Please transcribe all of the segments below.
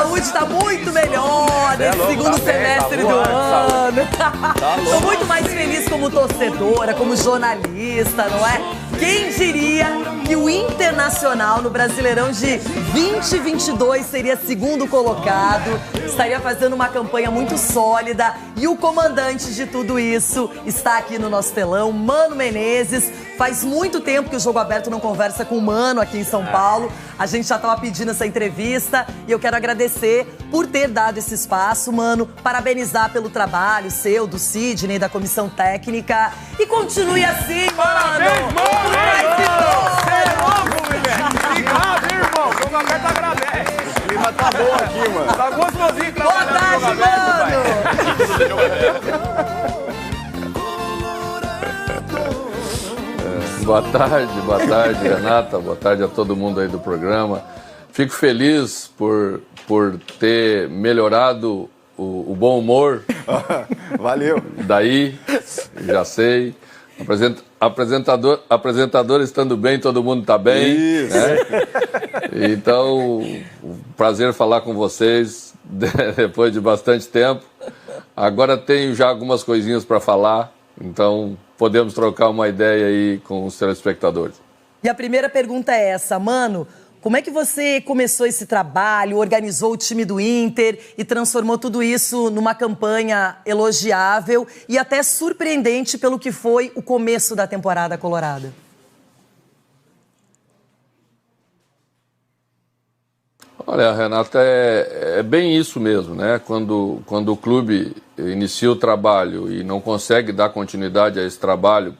saúde está muito melhor nesse segundo semestre do ano. Estou muito mais feliz como torcedora, como jornalista, não é? Quem diria que o Internacional no Brasileirão de 2022 seria segundo colocado, estaria fazendo uma campanha muito sólida e o comandante de tudo isso está aqui no nosso telão, Mano Menezes. Faz muito tempo que o Jogo Aberto não conversa com o Mano aqui em São Paulo. A gente já estava pedindo essa entrevista e eu quero agradecer por ter dado esse espaço, Mano. Parabenizar pelo trabalho seu, do Sidney, da comissão técnica. E continue assim, Parabéns, Mano! Mano! Você é louco, Guilherme! Obrigado, irmão! O Jogo Aberto agradece! O clima tá bom aqui, mano. Tá gostosinho Boa trabalhar no tarde, Jogo Aberto, pai. Mano! Boa tarde, Renata. Boa tarde a todo mundo aí do programa. Fico feliz por ter melhorado o bom humor. Valeu. Daí, já sei. Apresentador estando bem, todo mundo está bem. Isso. Né? Então, prazer falar com vocês depois de bastante tempo. Agora tenho já algumas coisinhas para falar, então podemos trocar uma ideia aí com os telespectadores. E a primeira pergunta é essa, Mano. Como é que você começou esse trabalho, organizou o time do Inter e transformou tudo isso numa campanha elogiável e até surpreendente pelo que foi o começo da temporada colorada? Olha, Renata, é bem isso mesmo, né? Quando o clube inicia o trabalho e não consegue dar continuidade a esse trabalho,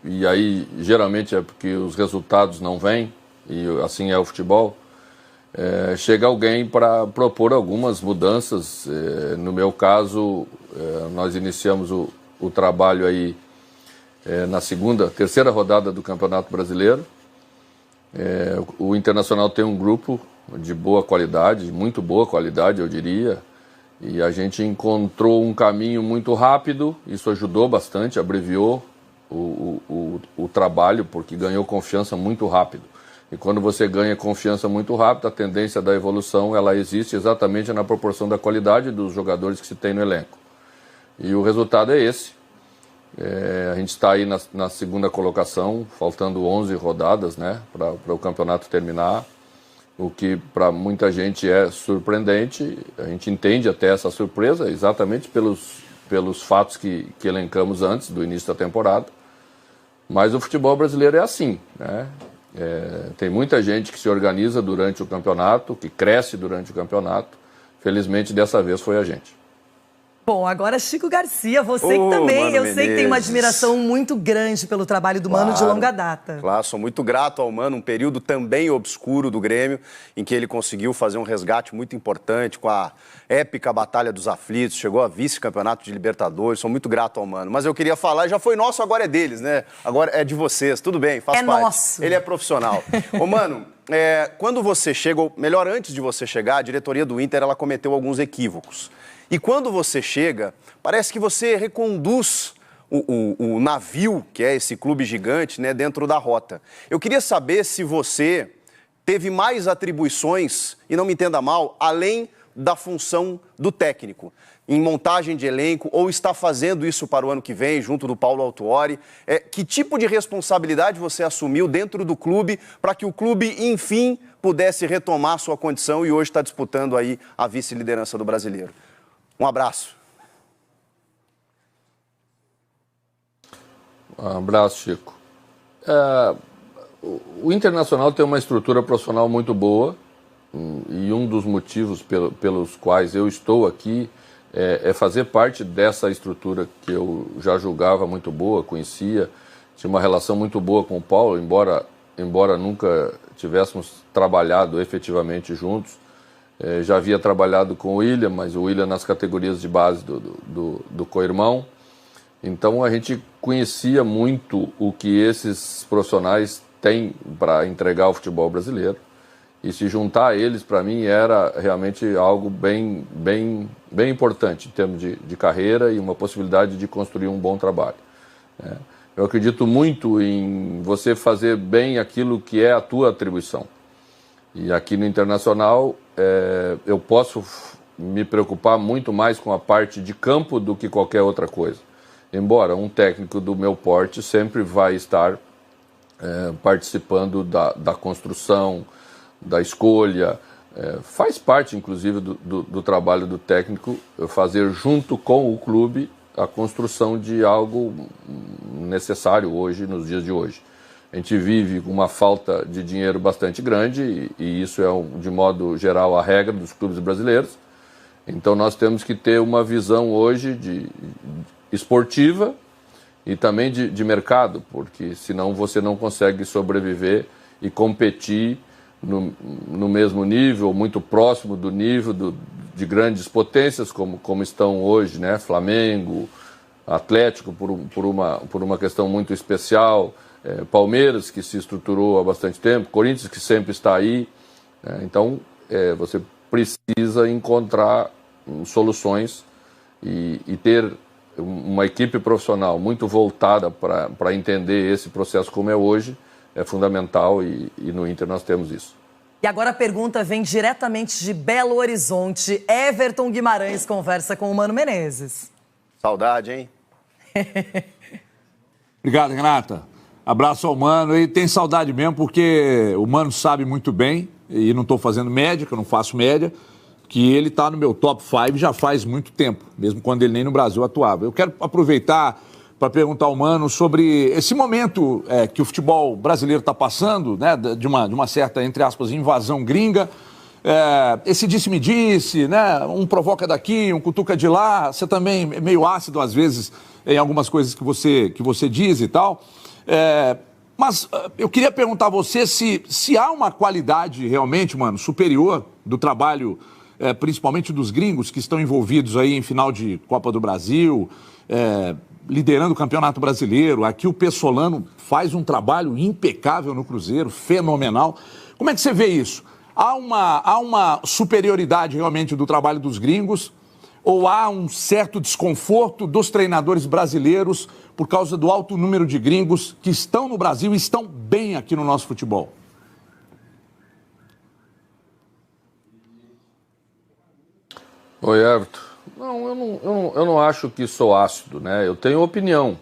e aí geralmente é porque os resultados não vêm, e assim é o futebol, chega alguém para propor algumas mudanças. No meu caso, nós iniciamos o trabalho aí na terceira rodada do Campeonato Brasileiro. O Internacional tem um grupo de boa qualidade, muito boa qualidade, eu diria, e a gente encontrou um caminho muito rápido, isso ajudou bastante, abreviou o trabalho, porque ganhou confiança muito rápido. E quando você ganha confiança muito rápido, a tendência da evolução, ela existe exatamente na proporção da qualidade dos jogadores que se tem no elenco. E o resultado é esse. A gente está aí na segunda colocação, faltando 11 rodadas, né, para o campeonato terminar. O que para muita gente é surpreendente, a gente entende até essa surpresa, exatamente pelos fatos que elencamos antes do início da temporada. Mas o futebol brasileiro é assim, né? Tem muita gente que se organiza durante o campeonato, que cresce durante o campeonato. Felizmente, dessa vez foi a gente. Bom, agora Chico Garcia, você que também, Mano eu sei que tem uma Menezes. admiração muito grande pelo trabalho do Mano de longa data. Claro, sou muito grato ao Mano, um período também obscuro do Grêmio, em que ele conseguiu fazer um resgate muito importante com a épica Batalha dos Aflitos, chegou a vice-campeonato de Libertadores, sou muito grato ao Mano. Mas eu queria falar, já foi nosso, agora é deles, né? Agora é de vocês, tudo bem, faz parte. Nosso. Ele é profissional. Ô, Mano, quando você chega, ou melhor, antes de você chegar, a diretoria do Inter, ela cometeu alguns equívocos. E quando você chega, parece que você reconduz o navio, que é esse clube gigante, né, dentro da rota. Eu queria saber se você teve mais atribuições, e não me entenda mal, além da função do técnico, em montagem de elenco, ou está fazendo isso para o ano que vem, junto do Paulo Autuori. Que tipo de responsabilidade você assumiu dentro do clube para que o clube, enfim, pudesse retomar sua condição e hoje está disputando aí a vice-liderança do Brasileiro? Um abraço. Um abraço, Chico. O Internacional tem uma estrutura profissional muito boa e um dos motivos pelos quais eu estou aqui é fazer parte dessa estrutura que eu já julgava muito boa, conhecia, tinha uma relação muito boa com o Paulo, embora nunca tivéssemos trabalhado efetivamente juntos. Já havia trabalhado com o William, mas o William nas categorias de base do co-irmão. Então a gente conhecia muito o que esses profissionais têm para entregar ao futebol brasileiro. E se juntar a eles, para mim, era realmente algo bem importante em termos de carreira e uma possibilidade de construir um bom trabalho. Eu acredito muito em você fazer bem aquilo que é a tua atribuição. E aqui no Internacional, eu posso me preocupar muito mais com a parte de campo do que qualquer outra coisa. Embora um técnico do meu porte sempre vai estar participando da construção, da escolha, faz parte, inclusive, do trabalho do técnico fazer junto com o clube a construção de algo necessário hoje, nos dias de hoje. A gente vive com uma falta de dinheiro bastante grande e isso é, de modo geral, a regra dos clubes brasileiros. Então nós temos que ter uma visão hoje esportiva e também de mercado, porque senão você não consegue sobreviver e competir no mesmo nível, muito próximo do nível de grandes potências como estão hoje, né? Flamengo, Atlético por uma questão muito especial, Palmeiras, que se estruturou há bastante tempo, Corinthians, que sempre está aí. Então, você precisa encontrar soluções e ter uma equipe profissional muito voltada para entender esse processo como é hoje, é fundamental e no Inter nós temos isso. E agora a pergunta vem diretamente de Belo Horizonte. Everton Guimarães conversa com o Mano Menezes. Saudade, hein? Obrigado, Renata. Abraço ao Mano. E tem saudade mesmo, porque o Mano sabe muito bem, e não estou fazendo média, que eu não faço média, que ele está no meu top 5 já faz muito tempo, mesmo quando ele nem no Brasil atuava. Eu quero aproveitar para perguntar ao Mano sobre esse momento que o futebol brasileiro está passando, né, de uma certa, entre aspas, invasão gringa. Esse disse-me-disse, né, um provoca daqui, um cutuca de lá. Você também é meio ácido, às vezes, em algumas coisas que você diz e tal. Mas eu queria perguntar a você se há uma qualidade realmente, Mano, superior do trabalho, principalmente dos gringos que estão envolvidos aí em final de Copa do Brasil, liderando o Campeonato Brasileiro. Aqui o Pessolano faz um trabalho impecável no Cruzeiro, fenomenal. Como é que você vê isso? Há uma superioridade realmente do trabalho dos gringos ou há um certo desconforto dos treinadores brasileiros por causa do alto número de gringos que estão no Brasil e estão bem aqui no nosso futebol? Oi, Everton. Não, eu não acho que sou ácido, né? Eu tenho opinião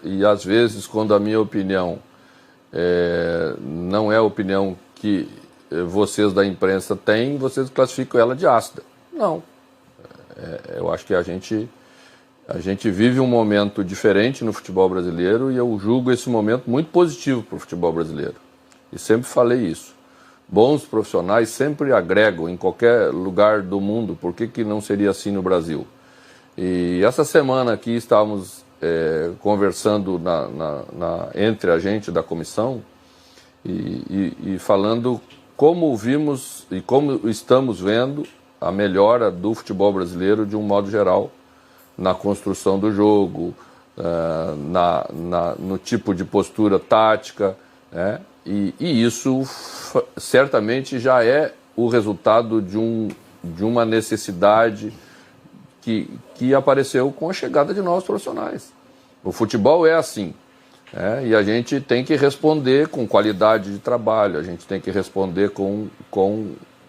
e às vezes quando a minha opinião não é a opinião que vocês da imprensa têm, vocês classificam ela de ácida. Não. Eu acho que a gente vive um momento diferente no futebol brasileiro e eu julgo esse momento muito positivo para o futebol brasileiro. E sempre falei isso. Bons profissionais sempre agregam em qualquer lugar do mundo. Por que não seria assim no Brasil? E essa semana aqui estávamos conversando entre a gente da comissão e falando como vimos e como estamos vendo a melhora do futebol brasileiro de um modo geral na construção do jogo, no tipo de postura tática, né? E isso certamente já é o resultado de uma necessidade que apareceu com a chegada de novos profissionais. O futebol é assim, né? E a gente tem que responder com qualidade de trabalho, a gente tem que responder com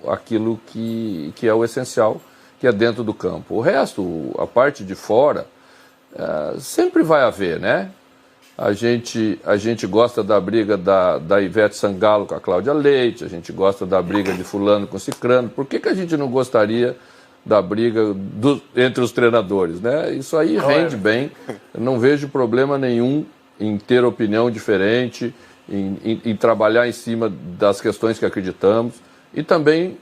aquilo que é o essencial, que é dentro do campo. O resto, a parte de fora, sempre vai haver, né? A gente gosta da briga da Ivete Sangalo com a Cláudia Leite, a gente gosta da briga de fulano com cicrano. Por que a gente não gostaria da briga entre os treinadores, né? Isso aí rende bem. Eu não vejo problema nenhum em ter opinião diferente, em trabalhar em cima das questões que acreditamos. E também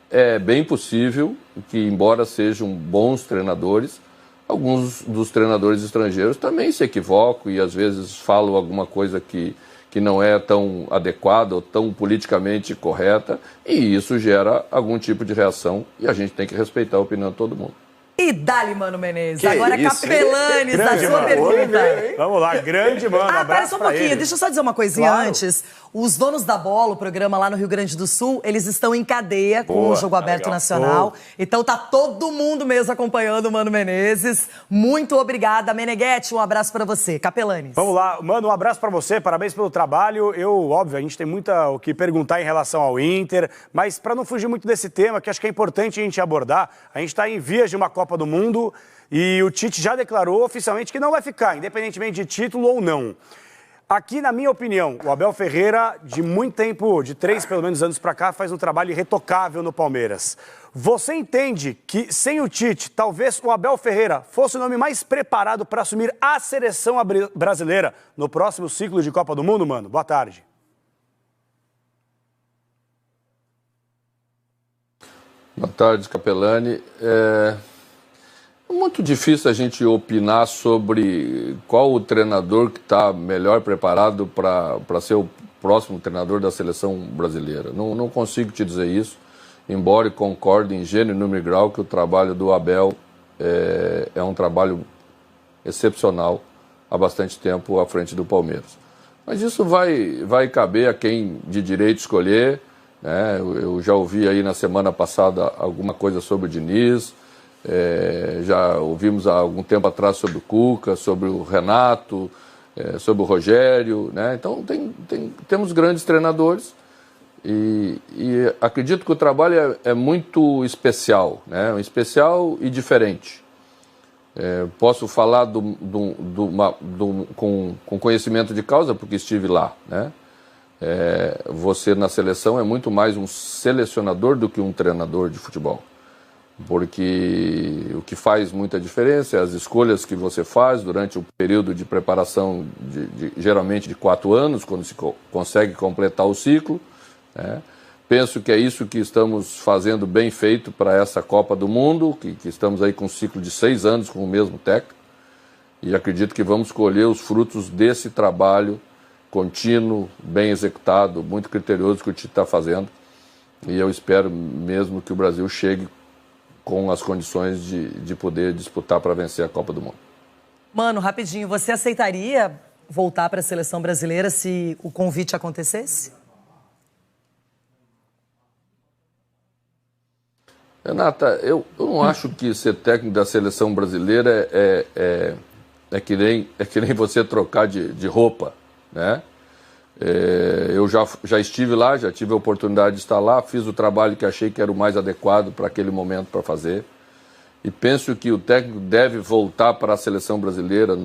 é bem possível que, embora sejam bons treinadores, alguns dos treinadores estrangeiros também se equivocam e às vezes falam alguma coisa que não é tão adequada ou tão politicamente correta, e isso gera algum tipo de reação e a gente tem que respeitar a opinião de todo mundo. E dali, Mano Menezes. Que agora isso, Capelanes, a sua pergunta. Vamos lá, grande Mano, Pera abraço só um pra pouquinho, ele. deixa eu só dizer uma coisinha antes. Os Donos da Bola, o programa lá no Rio Grande do Sul, eles estão em cadeia com o Jogo Aberto Nacional. Então tá todo mundo mesmo acompanhando o Mano Menezes. Muito obrigada, Meneghetti. Um abraço pra você. Capelanes. Vamos lá, Mano, um abraço pra você, parabéns pelo trabalho. Óbvio, a gente tem muito o que perguntar em relação ao Inter, mas pra não fugir muito desse tema, que acho que é importante a gente abordar, a gente tá em vias de uma Copa do Mundo e o Tite já declarou oficialmente que não vai ficar, independentemente de título ou não. Aqui, na minha opinião, o Abel Ferreira, de muito tempo, de 3 pelo menos anos pra cá, faz um trabalho irretocável no Palmeiras. Você entende que, sem o Tite, talvez o Abel Ferreira fosse o nome mais preparado para assumir a seleção brasileira no próximo ciclo de Copa do Mundo, Mano? Boa tarde. Boa tarde, Capelani. É muito difícil a gente opinar sobre qual o treinador que está melhor preparado para ser o próximo treinador da seleção brasileira. Não consigo te dizer isso, embora concorde em gênero e número e grau que o trabalho do Abel é um trabalho excepcional há bastante tempo à frente do Palmeiras. Mas isso vai caber a quem de direito escolher, né? Eu já ouvi aí na semana passada alguma coisa sobre o Diniz, já ouvimos há algum tempo atrás sobre o Cuca, sobre o Renato, sobre o Rogério, né? Então temos grandes treinadores e acredito que o trabalho é muito especial, né? Especial e diferente. Posso falar com conhecimento de causa porque estive lá, né? Você na seleção é muito mais um selecionador do que um treinador de futebol. Porque o que faz muita diferença é as escolhas que você faz durante o período de preparação, geralmente de 4 anos, quando se consegue completar o ciclo, né? Penso que é isso que estamos fazendo bem feito para essa Copa do Mundo, que estamos aí com um ciclo de 6 anos com o mesmo técnico, e acredito que vamos colher os frutos desse trabalho contínuo, bem executado, muito criterioso que o Tite está fazendo, e eu espero mesmo que o Brasil chegue com as condições de poder disputar para vencer a Copa do Mundo. Mano, rapidinho, você aceitaria voltar para a seleção brasileira se o convite acontecesse? Renata, eu não acho que ser técnico da seleção brasileira é que nem você trocar de roupa, né? Eu já estive lá, já tive a oportunidade de estar lá, fiz o trabalho que achei que era o mais adequado para aquele momento para fazer. E penso que o técnico deve voltar para a seleção brasileira,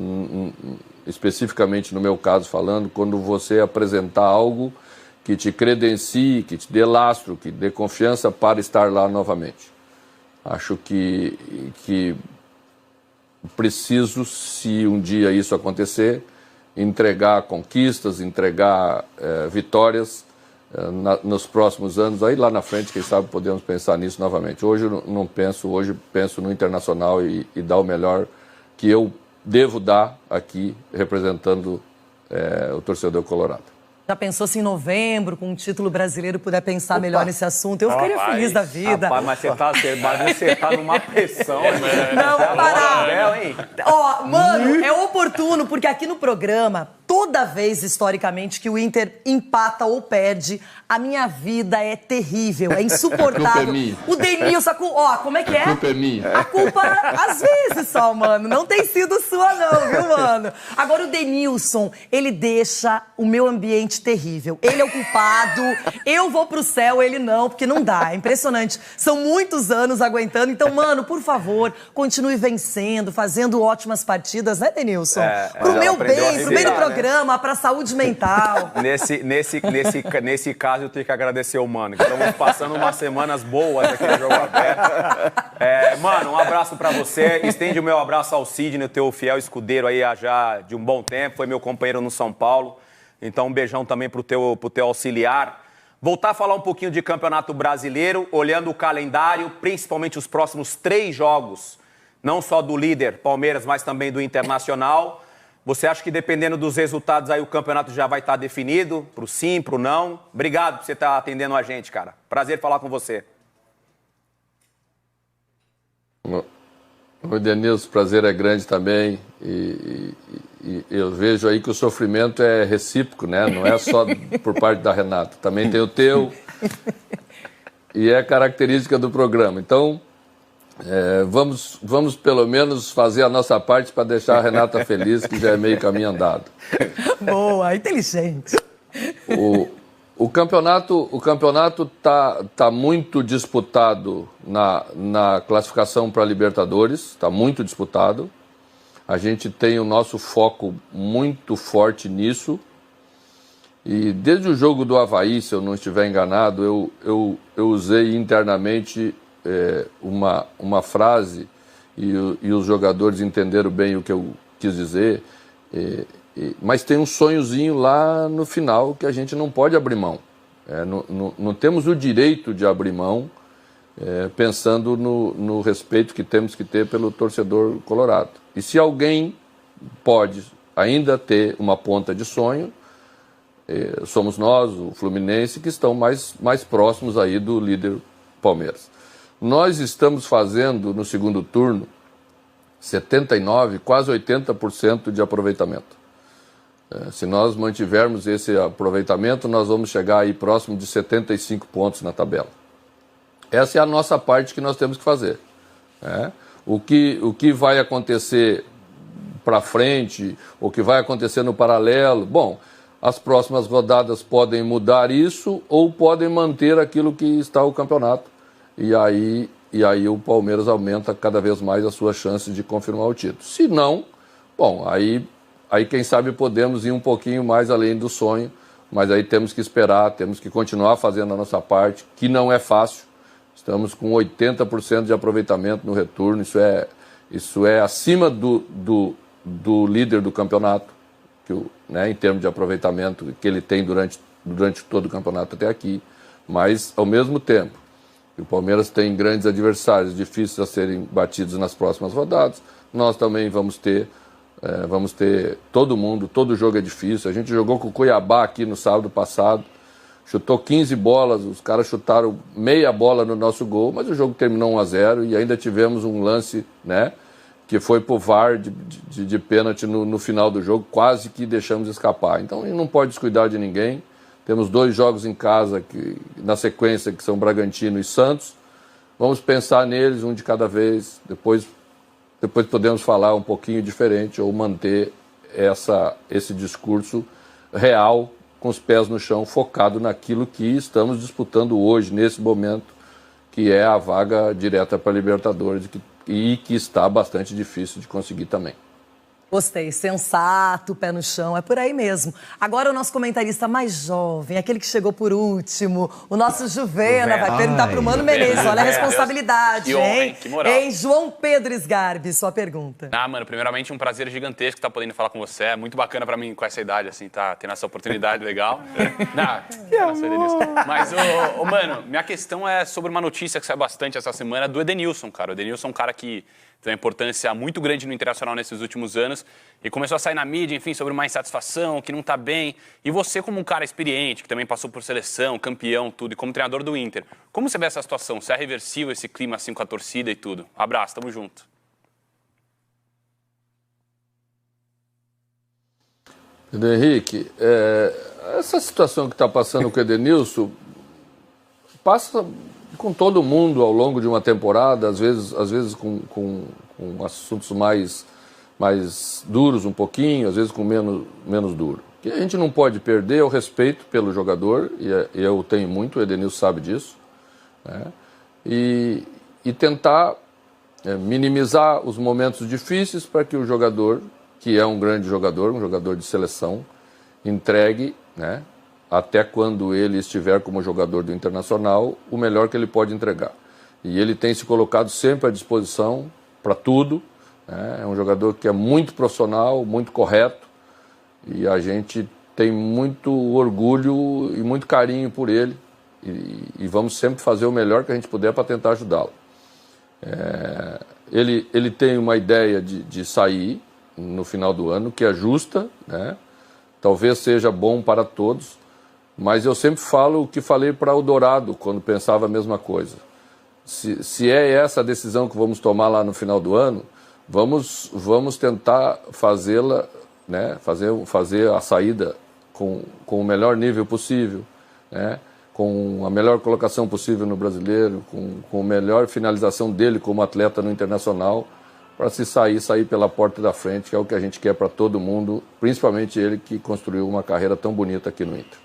especificamente no meu caso falando, quando você apresentar algo que te credencie, que te dê lastro, que dê confiança para estar lá novamente. Acho que preciso, se um dia isso acontecer, entregar conquistas, entregar vitórias nos próximos anos. Aí lá na frente, quem sabe, podemos pensar nisso novamente. Hoje não penso, hoje penso no internacional e dar o melhor que eu devo dar aqui, representando o torcedor colorado. Já pensou se em novembro, com um título brasileiro, puder pensar melhor nesse assunto? Eu ficaria feliz da vida. Rapaz, mas você tá numa pressão, né? Não, vou parar. Ó, mano, é oportuno, porque aqui no programa, toda vez, historicamente, que o Inter empata ou perde, a minha vida é terrível, é insuportável. A culpa é minha. O Denilson, como é que é? A culpa é minha. A culpa, às vezes só, mano. Não tem sido sua, não, viu, mano? Agora, o Denilson, ele deixa o meu ambiente terrível. Ele é o culpado, eu vou pro céu, ele não, porque não dá. É impressionante. São muitos anos aguentando. Então, mano, por favor, continue vencendo, fazendo ótimas partidas, né, Denilson? Pro meu bem, pro bem do programa, pra saúde mental. Nesse caso, eu tenho que agradecer o Mano, que estamos passando umas semanas boas aqui no Jogo Aberto. Mano, um abraço pra você. Estende o meu abraço ao Sidney, o teu fiel escudeiro aí já de um bom tempo. Foi meu companheiro no São Paulo. Então, um beijão também pro teu auxiliar. Voltar a falar um pouquinho de Campeonato Brasileiro, olhando o calendário, principalmente os próximos 3 jogos, não só do líder Palmeiras, mas também do Internacional. Você acha que dependendo dos resultados aí o campeonato já vai estar definido? Pro sim, pro não? Obrigado por você estar atendendo a gente, cara. Prazer falar com você. Oi, Denilson, o prazer é grande também. eu vejo aí que o sofrimento é recíproco, né? Não é só por parte da Renata, também tem o teu, e é característica do programa. Então, vamos pelo menos fazer a nossa parte para deixar a Renata feliz, que já é meio caminho andado. Boa, inteligente. O campeonato tá muito disputado na classificação para Libertadores, está muito disputado. A gente tem o nosso foco muito forte nisso. E desde o jogo do Avaí, se eu não estiver enganado, eu usei internamente uma frase e os jogadores entenderam bem o que eu quis dizer. Mas tem um sonhozinho lá no final que a gente não pode abrir mão. Não temos o direito de abrir mão, pensando no respeito que temos que ter pelo torcedor colorado. E se alguém pode ainda ter uma ponta de sonho, somos nós, o Fluminense, que estão mais próximos aí do líder Palmeiras. Nós estamos fazendo no segundo turno 79%, quase 80% de aproveitamento. Se nós mantivermos esse aproveitamento, nós vamos chegar aí próximo de 75 pontos na tabela. Essa é a nossa parte que nós temos que fazer. O que vai acontecer para frente, o que vai acontecer no paralelo, bom, as próximas rodadas podem mudar isso ou podem manter aquilo que está o campeonato. E aí o Palmeiras aumenta cada vez mais as suas chances de confirmar o título. Se não, bom, aí quem sabe podemos ir um pouquinho mais além do sonho, mas aí temos que esperar, temos que continuar fazendo a nossa parte, que não é fácil. Estamos com 80% de aproveitamento no retorno, isso é acima do líder do campeonato, em termos de aproveitamento que ele tem durante todo o campeonato até aqui. Mas, ao mesmo tempo, o Palmeiras tem grandes adversários difíceis a serem batidos nas próximas rodadas, nós também vamos ter todo jogo é difícil. A gente jogou com o Cuiabá aqui no sábado passado, chutou 15 bolas, os caras chutaram meia bola no nosso gol, mas o jogo terminou 1-0 e ainda tivemos um lance, que foi pro VAR de pênalti no final do jogo, quase que deixamos escapar. Então, a gente não pode descuidar de ninguém. Temos 2 jogos em casa na sequência, que são Bragantino e Santos. Vamos pensar neles, um de cada vez, depois podemos falar um pouquinho diferente ou manter esse discurso real, com os pés no chão, focado naquilo que estamos disputando hoje, nesse momento, que é a vaga direta para a Libertadores e que está bastante difícil de conseguir também. Gostei, sensato, pé no chão, é por aí mesmo. Agora o nosso comentarista mais jovem, aquele que chegou por último, o nosso Juvena, vai perguntar pro Mano Menezes, olha a responsabilidade, que honra, hein? Que moral. Hein, João Pedro Sgarbi, sua pergunta. Mano, primeiramente um prazer gigantesco estar podendo falar com você, é muito bacana pra mim com essa idade, assim, tá tendo essa oportunidade legal. Mas, mano, minha questão é sobre uma notícia que saiu bastante essa semana do Edenilson, cara. O Edenilson é um cara que tem uma importância muito grande no Internacional nesses últimos anos e começou a sair na mídia, enfim, sobre uma insatisfação, que não tá bem. E você, como um cara experiente, que também passou por seleção, campeão, tudo, e como treinador do Inter, como você vê essa situação? Se é reversível esse clima assim com a torcida e tudo? Abraço, tamo junto. Pedro Henrique, essa situação que está passando com o Edenilson passa com todo mundo ao longo de uma temporada, às vezes com assuntos mais duros um pouquinho, às vezes com menos duro. O que a gente não pode perder é o respeito pelo jogador, e eu tenho muito, o Edenilson sabe disso, e tentar minimizar os momentos difíceis para que o jogador, que é um grande jogador, um jogador de seleção, entregue, até quando ele estiver como jogador do Internacional, o melhor que ele pode entregar. E ele tem se colocado sempre à disposição para tudo. É um jogador que é muito profissional, muito correto, e a gente tem muito orgulho e muito carinho por ele, e vamos sempre fazer o melhor que a gente puder para tentar ajudá-lo. Ele tem uma ideia de sair no final do ano, que é justa, talvez seja bom para todos, mas eu sempre falo o que falei para o Dourado, quando pensava a mesma coisa. Se é essa a decisão que vamos tomar lá no final do ano, vamos tentar fazê-la né? Fazer a saída com o melhor nível possível, né? Com a melhor colocação possível no Brasileiro, com a melhor finalização dele como atleta no Internacional, para se sair pela porta da frente, que é o que a gente quer para todo mundo, principalmente ele que construiu uma carreira tão bonita aqui no Inter.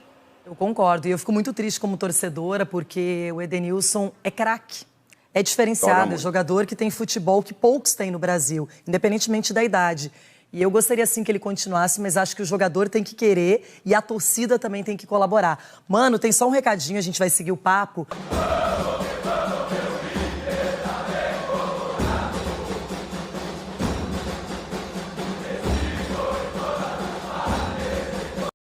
Eu concordo, e eu fico muito triste como torcedora, porque o Edenilson é craque. É diferenciado, é jogador que tem futebol que poucos têm no Brasil, independentemente da idade. E eu gostaria sim que ele continuasse, mas acho que o jogador tem que querer e a torcida também tem que colaborar. Mano, tem só um recadinho, a gente vai seguir o papo.